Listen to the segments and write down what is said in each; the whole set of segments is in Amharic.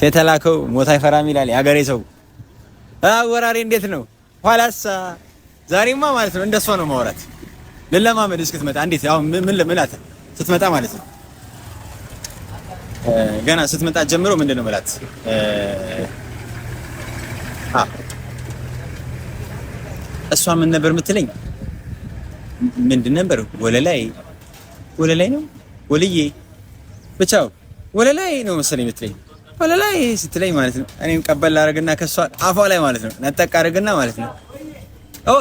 የተላከው ሞት አይፈራም ይላል ያገሬ ሰው። ወራሪ እንዴት ነው? ኋላስ ዛሬማ ማለት ነው እንደሷ ነው ማውራት። ለለማመድ እስክትመጣ እንዴት አሁን ምን ለምላት ስትመጣ ማለት ነው ገና ስትመጣ ጀምሮ ምንድነው ማለት እሷ ምን ነበር የምትለኝ? ምንድን ነበር ወለላይ ነው ወልዬ ብቻው ወለላይ ነው መሰለኝ የምትለኝ። ወለላይ ስትለኝ ማለት ነው እኔም ቀበል አደረግና ከሷ አፏ ላይ ማለት ነው ነጠቅ አደረግና ማለት ነው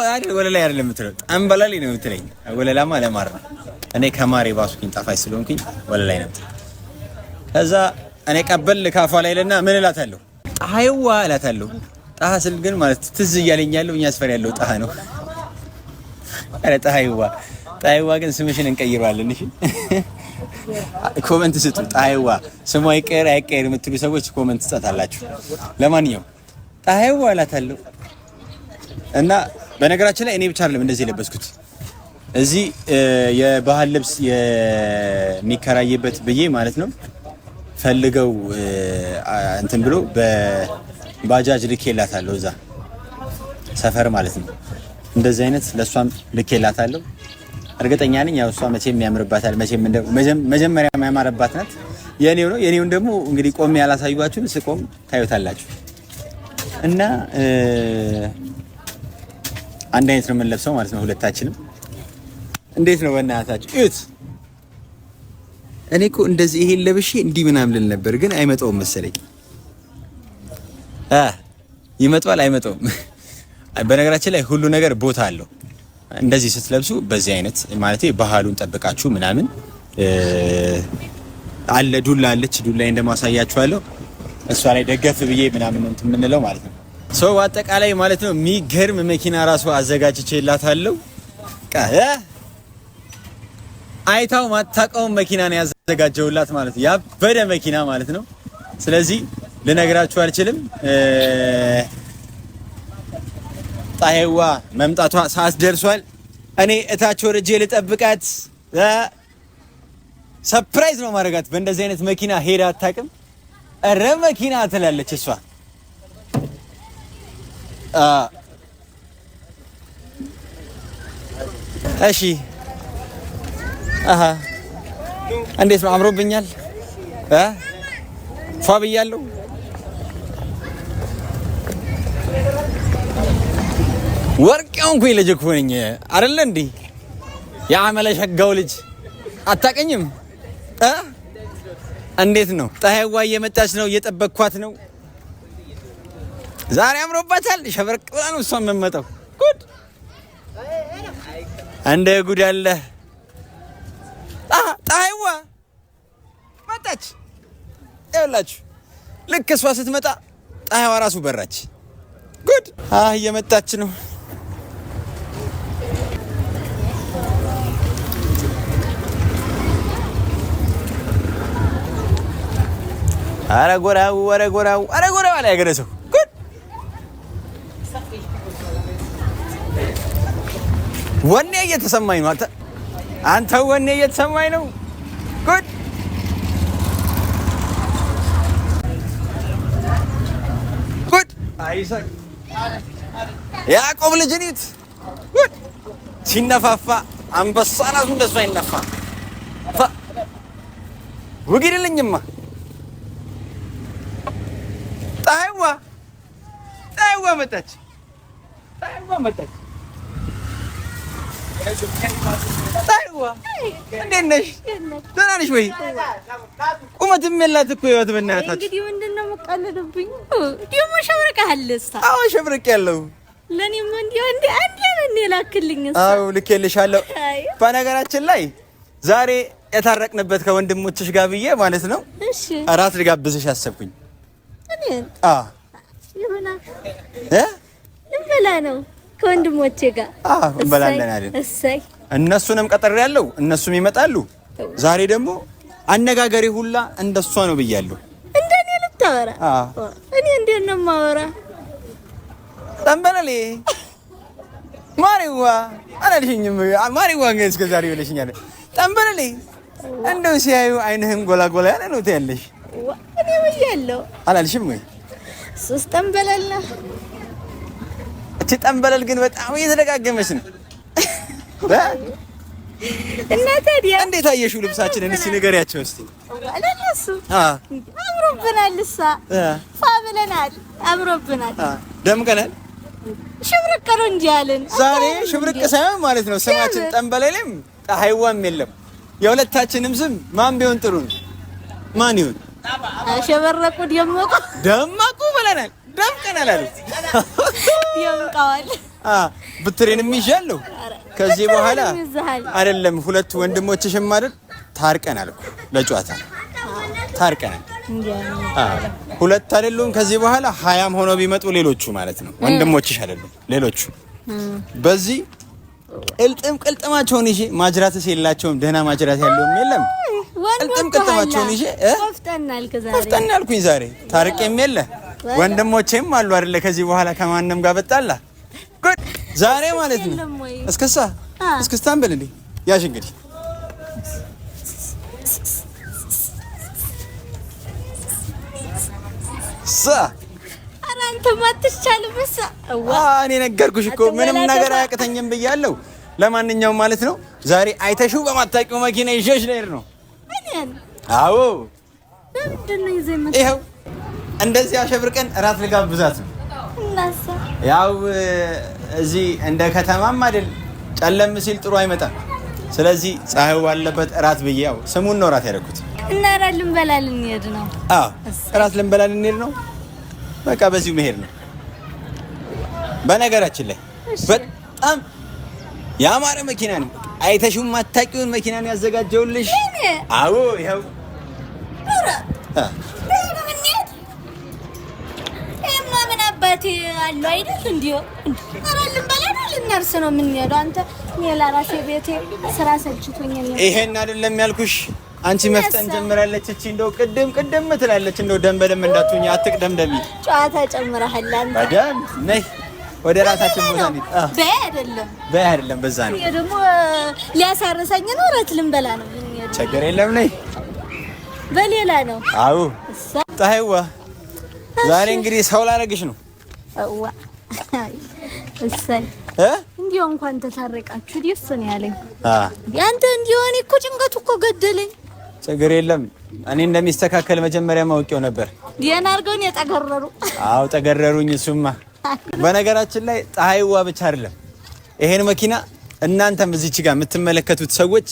አይደል ወለላይ አይደለም የምትለው አንበላሊ ነው የምትለኝ። ወለላማ ለማር ነው። እኔ ከማሬ ባሱኝ ጣፋጭ ስለሆንኩኝ ወለላይ ነው። ከዛ እኔ ቀበል ካፏ ላይ ለና ምን እላታለሁ? ጣሃይዋ እላታለሁ። ጣሃ ስል ግን ማለት ትዝ እያለኝ ያለው እኛ አስፈር ያለው ጣሃ ነው። አረ ጣሃይዋ ግን ስምሽን እንቀይረዋለን። እሺ ኮሜንት ስጡ። ጣሃይዋ ስሟ አይቀር የምትሉ ሰዎች ኮሜንት ትጻታላችሁ። ለማንኛውም ጣሃይዋ እላታለሁ። እና በነገራችን ላይ እኔ ብቻ አይደለም እንደዚህ የለበስኩት። እዚህ የባህል ልብስ የሚከራይበት ብዬ ማለት ነው ፈልገው እንትን ብሎ በባጃጅ ልኬላታለሁ እዛ ሰፈር ማለት ነው። እንደዚህ አይነት ለሷም ልኬላታለሁ። እርግጠኛ ነኝ ያው እሷ መቼም ያምርባታል። መጀመሪያ ያማረባት ናት። የኔውን ደግሞ እንግዲህ ቆሜ ያላሳዩዋችሁ ስቆም ታዩታላችሁ። እና አንድ አይነት ነው የምንለብሰው ማለት ነው ሁለታችንም። እንዴት ነው በእናታችሁ እዩት። እኔ እኮ እንደዚህ ይሄን ለብሼ እንዲህ ምናምን ልል ነበር፣ ግን አይመጣውም መሰለኝ። ይመጣል አይመጣውም። በነገራችን ላይ ሁሉ ነገር ቦታ አለው። እንደዚህ ስትለብሱ በዚህ አይነት ማለት ባህሉን ጠብቃችሁ ምናምን አለ። ዱላ አለች፣ ዱላ እንደማሳያችኋለሁ። እሷ ላይ ደገፍ ብዬ ምናምን እንትን የምንለው ማለት ነው። ሰው አጠቃላይ ማለት ነው የሚገርም መኪና ራሱ አዘጋጅቼላታለሁ። አይታው ማታቀውን መኪና ነው ያዘጋጀውላት ማለት ነው። ያበደ መኪና ማለት ነው። ስለዚህ ልነግራችሁ አልችልም። ጣሄዋ መምጣቷ ሰዓት ደርሷል። እኔ እታች ወርጄ ልጠብቃት። ሰርፕራይዝ ነው ማድረጋት። በእንደዚህ አይነት መኪና ሄዳ አታውቅም። እረ መኪና ትላለች እሷ። እሺ እንዴት ነው? አምሮብኛል። ፏ ብያለሁ። ወርቄውን ኩኝ ልጅ እኮ ነኝ አይደለ እንዴ? የአመለ ሸጋው ልጅ አታቀኝም? እንዴት ነው? ጣሄዋ እየመጣች ነው፣ እየጠበቅኳት ነው። ዛሬ አምሮባታል። ሸበርቅ ብላ ነው እሷ የምትመጣው። ጉድ እንደ ጉድ አለ። ጣሄዋ መጣች። ይኸውላችሁ ልክ እሷ ስትመጣ ጣሄዋ ራሱ በራች። ጉድ እየመጣች ነው። አረ ጎራው አለ ያገረ ሰው። ጉድ ወኔ እየተሰማኝ ነው። አንተ ወኔ እየተሰማኝ ነው። ጉድ አይሳቅ ያዕቆብ ልጅ ነች። ጉድ ሲነፋፋ አንበሳ ራሱ እንደሷ ይነፋ። ውጊድልኝማ ጣሄዋ መጣች። ጣሄዋ እንዴት ነሽ? ደህና ነሽ ወይ? ቁመትም የላት እኮ ህይወት በእናታችሁ። እንግዲህ ምንድን ነው የምትቀልድብኝ? ደግሞ ሸብርቀሃልስ? አዎ ሸብርቄያለሁ። ለኔም እንዴ ላክልኝ? አዎ ልኬልሻለሁ። በነገራችን ላይ ዛሬ የታረቅንበት ከወንድሞችሽ ጋር ብዬ ማለት ነው። እሺ እራት ልጋብዝሽ አሰብኩኝ። እንበላ ነው ከወንድሞቼ ጋር እንበላለን አይደል? እሰይ እነሱንም ቀጥሬያለሁ፣ እነሱም ይመጣሉ። ዛሬ ደግሞ አነጋገሬ ሁላ እንደሷ ነው ብያለሁ። እንደኔ ልታወራ? እኔ እንዴት ነው የማወራ? ጠንበለሌ ማሪዋ አላልሽኝም? ማሪዋ ግን እስከ ዛሬ ብለሽኛል። ጠንበለሌ እንደው ሲያዩ አይንህም ጎላጎላ ያለ ነው ትያለሽ። እኔ ብያለሁ አላልሽም ወይ? ሶስት ጠንበለል ነው። እቺ ጠንበለል ግን በጣም እየተደጋገመች ነው። እና ታዲያ እንዴት አየሽው ልብሳችንን? እስቲ ንገሪያቸው እስቲ። አለነሱ አምሮብናል፣ ፋብለናል፣ አምሮብናል፣ ደምቀናል። ሽብርቅ ነው እንጂ አለን። ዛሬ ሽብርቅ ሳይሆን ማለት ነው ስማችን ጠንበለልም ፀሐይዋም የለም። የሁለታችንም ስም ማን ቢሆን ጥሩ ነው? ማን ይሁን? አሸበረቁ ደመቁ ብለናል። ደምቀናል አሉ። ደምቀዋል። ብትሬንም ይዣለሁ። ከዚህ በኋላ አይደለም ሁለት ወንድሞችሽም አይደል ታርቀናል እኮ ለጨዋታ ታርቀናል። ሁለት አይደሉም ከዚህ በኋላ 20 ሆነው ቢመጡ ሌሎቹ ማለት ነው ወንድሞችሽ አይደሉም ሌሎቹ። በዚህ ቅልጥማቸውን ይዤ ማጅራትስ የላቸውም ደህና ማጅራት ያለውም የለም። ቅልጥማቸውን ይዤ ቆፍጠን አልኩኝ ዛሬ። ታርቄም የለ ወንድሞቼም አሉ አይደለ ከዚህ በኋላ ከማንም ጋር በጣላ ጉድ ዛሬ ማለት ነው። እስክስታን በል እንዴ ያሽ እንግዲህ አንተ ማትቻለው በሳ እኔ ነገርኩሽ እኮ ምንም ነገር አያቅተኝም ብያለሁ። ለማንኛውም ማለት ነው ዛሬ አይተሽው በማታውቂው መኪና ይዤሽ ልሄድ ነው። አዎ ይኸው እንደዚህ አሸብርቀን እራት ልጋብዛት ነው። ያው እዚህ እንደ ከተማም አይደል ጨለም ሲል ጥሩ አይመጣም። ስለዚህ ፀሐዩ ባለበት እራት ብዬ ያው ስሙን ነው እራት ያደረኩት እና እራት ልንበላ ልንሄድ ነው። እራት ልንበላ ልንሄድ ነው። በቃ በዚሁ መሄድ ነው። በነገራችን ላይ በጣም ያማረ መኪና ነው። አይተሽው ማታውቂውን መኪና ነው ያዘጋጀውልሽ። አዎ ይኸው ምን አባቴ አለው አይደል እንዴ? አራልን በላን ልናርስ ነው የምንሄደው። አንተ እኔ ለራሴ ቤቴ ስራ ሰልችቶኛል። ይሄን አይደለም ያልኩሽ። አንቺ መፍጠን ጀምራለች። እቺ እንደው ቅድም ትላለች። እንደው ደም እንዳትሆኝ አትቅደምደሚ። ጨዋታ ጨምረሃል አንተ። በደም ነይ ወደ ራሳችን ቦታ እንዴ? በአይደለም በዛ ነው። ይሄ ደግሞ ሊያሳርሰኝ ነው። እራት ልንበላ ነው የምንሄደው። ችግር የለም ነይ። በሌላ ነው። አዎ ፀሐይዋ ዛሬ እንግዲህ ሰው ላረግሽ ነው። አዋ እሰይ እንዲሁ እንኳን ተታረቃችሁ ደስ ነው ያለኝ። ያንተ እንዲሆን እኮ ጭንቀቱ እኮ ገደለኝ። ችግር የለም እኔ እንደሚስተካከል መጀመሪያ ማውቂው ነበር። ዲያና አርገውን የጠገረሩ። አዎ ጠገረሩኝ። እሱማ በነገራችን ላይ ፀሐይዋ ብቻ አይደለም ይሄን መኪና እናንተም እዚች ጋር የምትመለከቱት ሰዎች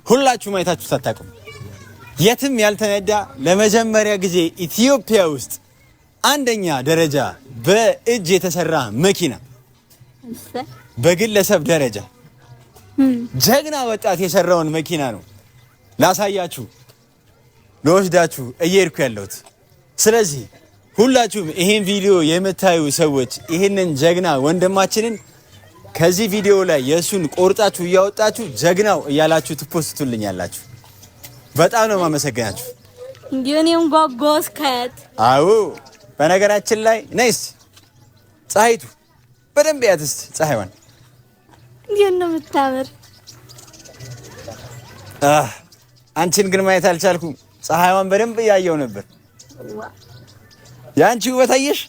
ሁላችሁም አይታችሁት አታውቁም። የትም ያልተነዳ ለመጀመሪያ ጊዜ ኢትዮጵያ ውስጥ አንደኛ ደረጃ በእጅ የተሰራ መኪና በግለሰብ ደረጃ ጀግና ወጣት የሰራውን መኪና ነው ላሳያችሁ ለወስዳችሁ እየሄድኩ ያለሁት። ስለዚህ ሁላችሁም ይሄን ቪዲዮ የምታዩ ሰዎች ይሄንን ጀግና ወንድማችንን ከዚህ ቪዲዮ ላይ የሱን ቆርጣችሁ እያወጣችሁ ጀግናው እያላችሁ ትፖስቱልኛላችሁ። በጣም ነው ማመሰግናችሁ። እንዲሁም ጓጓስከት። አዎ በነገራችን ላይ ነይስ ፀሐይቱ በደንብ ያት እስቲ ፀሐይዋን እንዴት ነው የምታምር። አንቺን ግን ማየት አልቻልኩም። ፀሐይዋን በደንብ እያየው ነበር። ያንቺ ውበት አየሽ።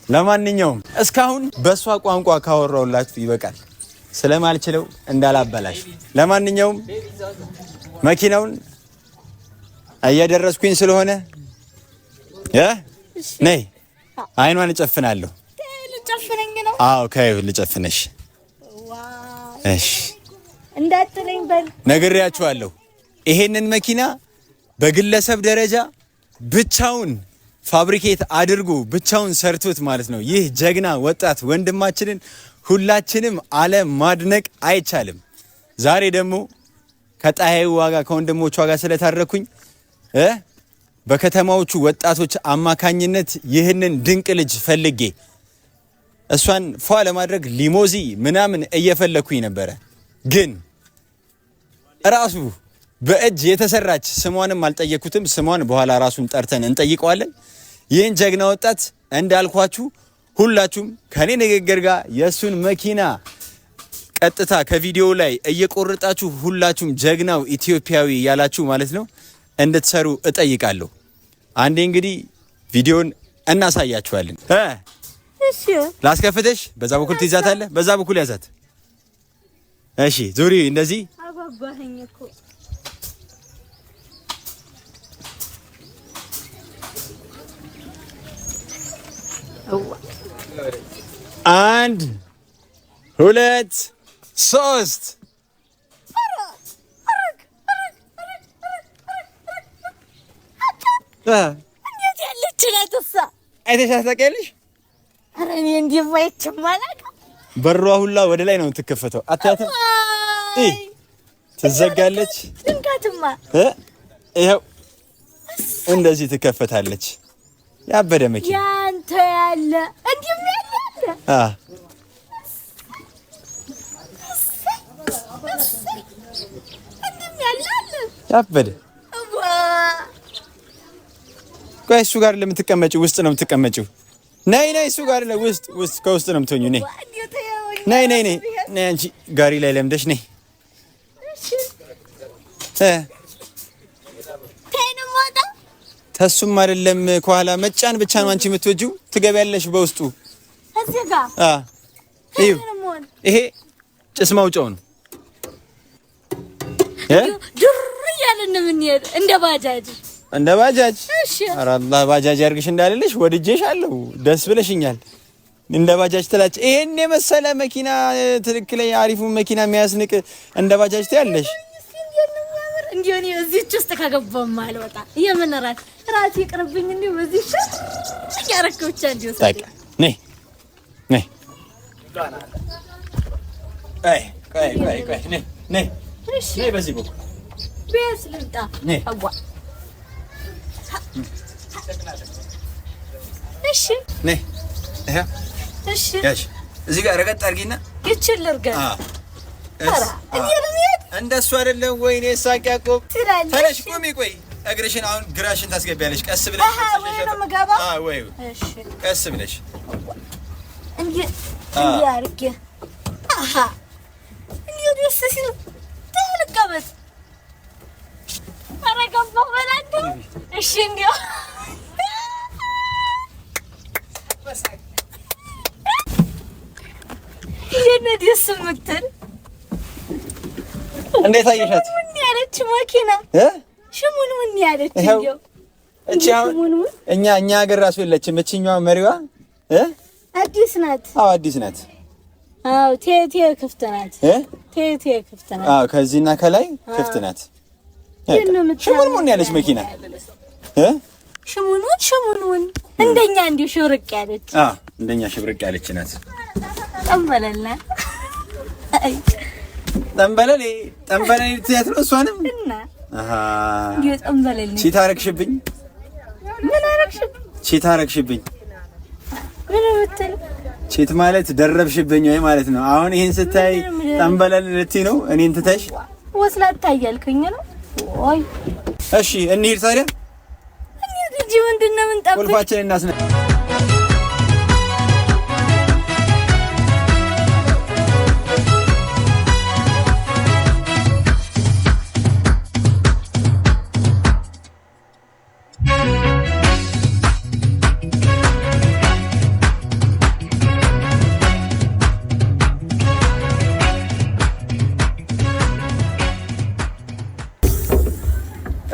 ለማንኛውም እስካሁን በሷ ቋንቋ ካወራውላችሁ ይበቃል ስለማልችለው እንዳላበላሽ። ለማንኛውም መኪናውን እያደረስኩኝ ስለሆነ ነይ አይኗን እጨፍናለሁ። ልጨፍነኝ ነው? አዎ ከይው ልጨፍነሽ። እሺ እንዳትለኝ በል ነግሬያችኋለሁ። ይሄንን መኪና በግለሰብ ደረጃ ብቻውን ፋብሪኬት አድርጎ ብቻውን ሰርቶት ማለት ነው። ይህ ጀግና ወጣት ወንድማችንን ሁላችንም አለም ማድነቅ አይቻልም። ዛሬ ደግሞ ከፀሐይዋ ዋጋ ከወንድሞቿ ጋር ስለታረኩኝ በከተማዎቹ ወጣቶች አማካኝነት ይህንን ድንቅ ልጅ ፈልጌ እሷን ፏ ለማድረግ ሊሞዚ ምናምን እየፈለኩኝ ነበረ። ግን ራሱ በእጅ የተሰራች ስሟንም አልጠየኩትም። ስሟን በኋላ ራሱን ጠርተን እንጠይቀዋለን። ይህን ጀግና ወጣት እንዳልኳችሁ ሁላችሁም ከኔ ንግግር ጋር የሱን መኪና ቀጥታ ከቪዲዮ ላይ እየቆረጣችሁ ሁላችሁም ጀግናው ኢትዮጵያዊ ያላችሁ ማለት ነው እንድትሰሩ እጠይቃለሁ። አንዴ እንግዲህ ቪዲዮን እናሳያችኋለን። እሺ ላስከፍተሽ። በዛ በኩል ትይዛታለህ፣ በዛ በኩል ያዛት። እሺ ዙሪ። እንደዚህ አጓጓኸኝ እኮ። አንድ 2 3 እንዴት ያለች ናት እሷ? አይተሻት ታውቂያለሽ? ኧረ እኔ እንዲህ ባይቼም አላውቅም። በሯ ሁላ ወደ ላይ ነው የምትከፈተው። አታያትም? ትዘጋለች። ድንጋትማ ይኸው እንደዚህ ትከፈታለች። ያበደ መኪና ያንተ ያለ እንዲህ ያለ ያበደ። ቆይ እሱ ጋር ለምትቀመጪው ውስጥ ነው የምትቀመጪው። ነይ እሱ ጋር ውስጥ ከውስጥ ነው የምትሆኚው። ነይ አንቺ ጋሪ ላይ ለምደሽ ነይ። ተሱም አይደለም ከኋላ መጫን ብቻ ነው አንቺ የምትወጂው። ትገቢያለሽ በውስጡ። እዚህ ጋር ይሄ ጭስ ማውጫው ነው። ድር እያልን ነው የምንሄድ እንደ ባጃጅ። እሺ ኧረ አላህ ባጃጅ ያርግሽ እንዳልልሽ ወድጄሻለሁ። ደስ ብለሽኛል። እንደ ባጃጅ ትላጭ። ይሄን የመሰለ መኪና ትክክለኛ አሪፉን መኪና የሚያስንቅ እንደ ባጃጅ ትያለሽ። እንዲሁ እኔ እዚህች ውስጥ ከገባሁማ አልወጣ። የምን ራት ይቅርብኝ። እንዲሁ በዚህ ያረከው ብቻ እንዲሁ ታውቂ። ነይ እሺ በዚህ በኩል ቤስ ልምጣ። አዋ እሺ ነይ። እሺ ያሽ እዚህ ጋር ረገጥ አድርጊና ይችል ልርገጥ። አራ እንደሱ አይደለም። ወይኔ ሳቅ ያቆብ ተነሽ፣ ቁሚ። ቆይ እግርሽን አሁን ግራሽን ታስገቢያለሽ። ቀስ ብለሽ ወይ እሺ፣ ቀስ ብለሽ እንዴ አርጌ እንዴ ደስ ሲል ተልቀበት አረጋባ ወላንተ። እሺ እንዴ ደስ የምትል እንዴት አየሻት? ምን ያለች መኪና ሽሙን ምን ያለች እንዴው እቺ አሁን እኛ ሀገር ራሱ የለችም። እቺኛዋ መሪዋ አዲስ ናት። አዎ አዲስ ናት። አዎ ቴቴ ክፍት ናት። ቴቴ ክፍት ናት። አዎ ከዚህና ከላይ ክፍት ናት። ሽሙን ምን ያለች መኪና ሽሙን እንደኛ እንዲሁ ሽብርቅ ያለች። እንደኛ ሽብርቅ ያለች ናት። ጠንበለላ ጠንበለሌ ትያት ነው። እሷንም እና እንዴ ጠንበለል ቺታ አረግሽብኝ። ምን አረግሽብኝ? ቺታ አረግሽብኝ። ምን ወጥተል ቺት ማለት ደረብሽብኝ ወይ ማለት ነው። አሁን ይሄን ስታይ ጠንበለል ልትይ ነው እኔን ትተሽ ወስላታ እያልከኝ ነው ወይ? እሺ እንሂድ ታዲያ። እንሂድ እንጂ ምንድነው ምን ጠብቅ። ቁልፋችንን እናስነ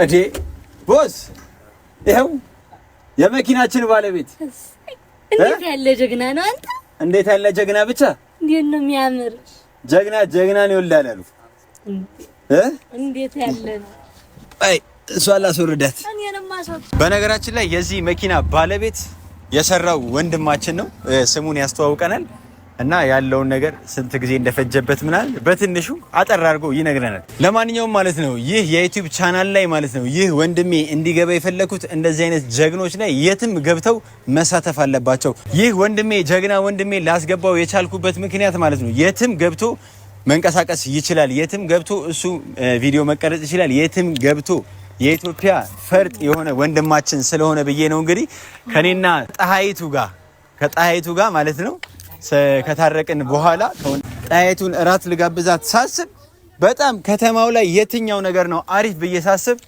እዴ ቦስ፣ ይኸው የመኪናችን ባለቤት። እንዴት ያለ ጀግና ነው አንተ! እንዴት ያለ ጀግና ብቻ! እንዴት ነው የሚያምር! ጀግናን ይወልዳል አሉ። እንዴት ያለ ነው! አይ እሷ ላስወርዳት። በነገራችን ላይ የዚህ መኪና ባለቤት የሰራው ወንድማችን ነው። ስሙን ያስተዋውቀናል እና ያለውን ነገር ስንት ጊዜ እንደፈጀበት ምናምን በትንሹ አጠር አድርጎ ይነግረናል። ለማንኛውም ማለት ነው ይህ የዩቲዩብ ቻናል ላይ ማለት ነው ይህ ወንድሜ እንዲገባ የፈለኩት እንደዚህ አይነት ጀግኖች ላይ የትም ገብተው መሳተፍ አለባቸው። ይህ ወንድሜ ጀግና ወንድሜ ላስገባው የቻልኩበት ምክንያት ማለት ነው የትም ገብቶ መንቀሳቀስ ይችላል። የትም ገብቶ እሱ ቪዲዮ መቀረጽ ይችላል። የትም ገብቶ የኢትዮጵያ ፈርጥ የሆነ ወንድማችን ስለሆነ ብዬ ነው እንግዲህ ከኔና ከጣሃይቱ ጋር ማለት ነው ከታረቅን በኋላ ጣይቱን እራት ልጋብዛት ሳስብ በጣም ከተማው ላይ የትኛው ነገር ነው አሪፍ ብዬ ሳስብ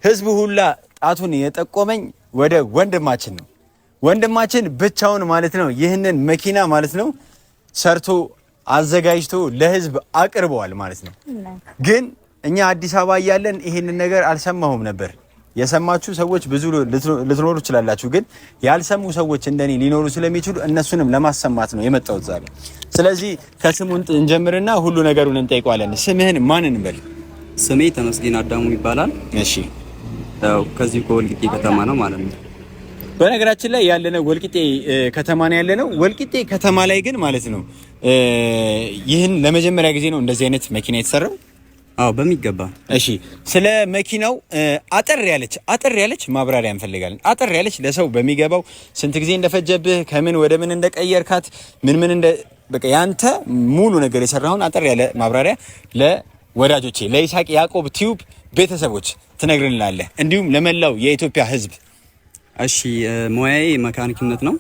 ህዝቡ ሁላ ጣቱን የጠቆመኝ ወደ ወንድማችን ነው። ወንድማችን ብቻውን ማለት ነው ይህንን መኪና ማለት ነው ሰርቶ አዘጋጅቶ ለህዝብ አቅርበዋል ማለት ነው። ግን እኛ አዲስ አበባ እያለን ይህንን ነገር አልሰማሁም ነበር። የሰማችሁ ሰዎች ብዙ ልትኖሩ ይችላላችሁ። ግን ያልሰሙ ሰዎች እንደኔ ሊኖሩ ስለሚችሉ እነሱንም ለማሰማት ነው የመጣሁት ዛሬ። ስለዚህ ከስሙን እንጀምርና ሁሉ ነገሩን እንጠይቀዋለን። ስምህን ማን እንበል? ስሜ ተመስገን አዳሙ ይባላል። እሺ፣ ያው ከዚህ ከወልቂጤ ከተማ ነው ማለት ነው። በነገራችን ላይ ያለነው ወልቂጤ ከተማ ነው ያለነው። ወልቂጤ ከተማ ላይ ግን ማለት ነው ይህን ለመጀመሪያ ጊዜ ነው እንደዚህ አይነት መኪና የተሰራው? አዎ በሚገባ። እሺ፣ ስለ መኪናው አጠር ያለች ማብራሪያ እንፈልጋለን። አጠር ያለች ለሰው በሚገባው ስንት ጊዜ እንደፈጀብህ፣ ከምን ወደ ምን እንደቀየርካት፣ ምን እንደ በቃ ያንተ ሙሉ ነገር የሰራውን አጠር ያለ ማብራሪያ ለወዳጆቼ ለይሳቅ ያዕቆብ ቲዩብ ቤተሰቦች ትነግርልናለህ፣ እንዲሁም ለመላው የኢትዮጵያ ሕዝብ። እሺ፣ ሙያዬ መካኒክነት ነው።